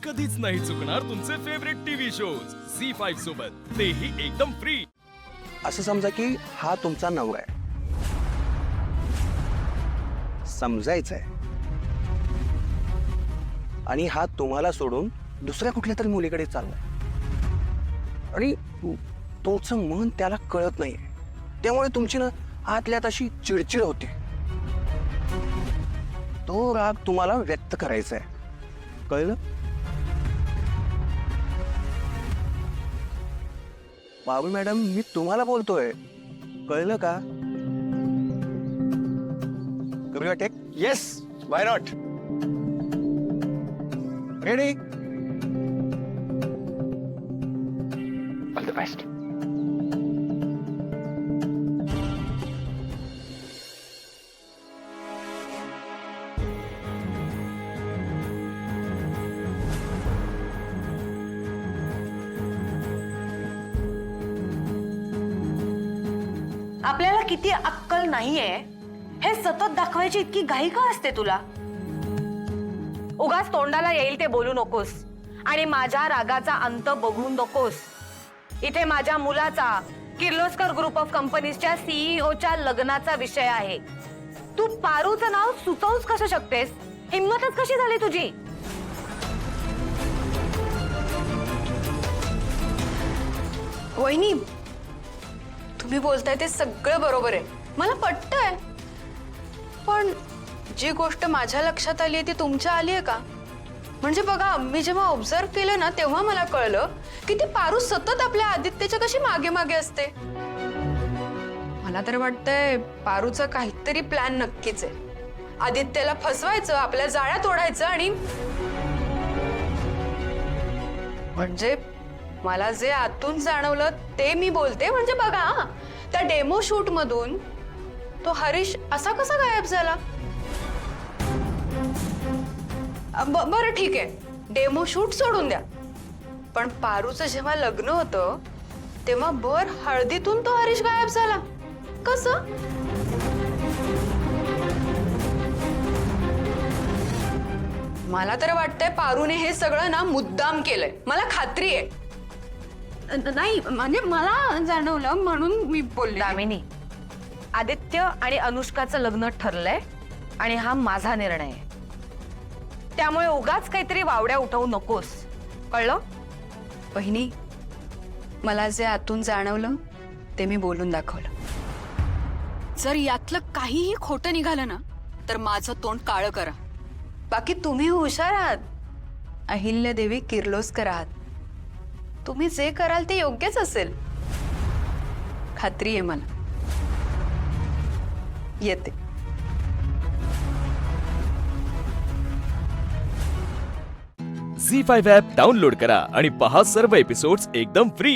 कधीच नाही चुकणार तुमचे फेवरेट टीव्ही शोज झी5 सोबत, तेही एकदम फ्री। असं समजा की हा तुमचा नवरा आहे, समजायचंय, आणि हा तुम्हाला सोडून दुसऱ्या कुठल्या तरी मुलीकडे चाललाय आणि तुमचं मन त्याला कळत नाहीये, त्यामुळे तुमची ना आतल्यात अशी चिडचिड होते। तो राग तुम्हाला व्यक्त करायचा आहे, कळलं? बाबू मॅडम, मी तुम्हाला बोलतोय, कळलं का? करूया take? Yes, why not? Ready? All the best. आपल्याला किती अक्कल नाहीये हे सतत दाखवायची इतकी घाई का असते तुला? उगाच तोंडाला येईल ते बोलू नकोस आणि माझ्या रागाचा अंत बघू नकोस। इथे माझ्या मुलाचा किर्लोस्कर ग्रुप ऑफ कंपनीजच्या सीईओच्या लग्नाचा विषय आहे। तू पारूचं नाव सुचवूच कसं शकतेस? हिम्मतच कशी झाली तुझी? वहिनी, तुम्ही बोलताय ते सगळं बरोबर आहे, मला पटतंय, पण जी गोष्ट माझ्या लक्षात आली आहे ती तुमच्या आली आहे का? म्हणजे बघा, मी जेव्हा ऑब्झर्व केलं ना तेव्हा मला कळलं की ती पारू सतत आपल्या आदित्यच्या कशी मागे मागे असते। मला तर वाटतंय पारूचा काहीतरी प्लॅन नक्कीच आहे, आदित्यला फसवायचं, आपल्या जाळ्यात ओढायचं, आणि म्हणजे मला जे आतून जाणवलं ते मी बोलते। म्हणजे बघा, त्या डेमो शूट मधून तो हरीश असा कसा गायब झाला? बरं ठीक आहे, डेमो शूट सोडून द्या, पण पारूचं जेव्हा लग्न होतं तेव्हा भर हळदीतून तो हरीश गायब झाला कसं? मला तर वाटतंय पारूने हे सगळं ना मुद्दाम केलंय, मला खात्री आहे। नाही म्हणजे मला जाणवलं म्हणून मी बोलले। दामिनी, आदित्य आणि अनुष्काचं लग्न ठरलंय आणि हा माझा निर्णय आहे, त्यामुळे उगाच काहीतरी वावड्या उठवू नकोस, कळलं? बहिणी, मला जे आतून जाणवलं ते मी बोलून दाखवलं। जर यातलं काहीही खोटं निघालं ना तर माझं तोंड काळं करा। बाकी तुम्ही हुशार आहात, अहिल्यादेवी किर्लोस्कर आहात, तुम्ही जे कराल ते योग्यच असेल, खात्री आहे मला। येते। झी5 ॲप डाउनलोड करा आणि पहा सर्व एपिसोड्स एकदम फ्री।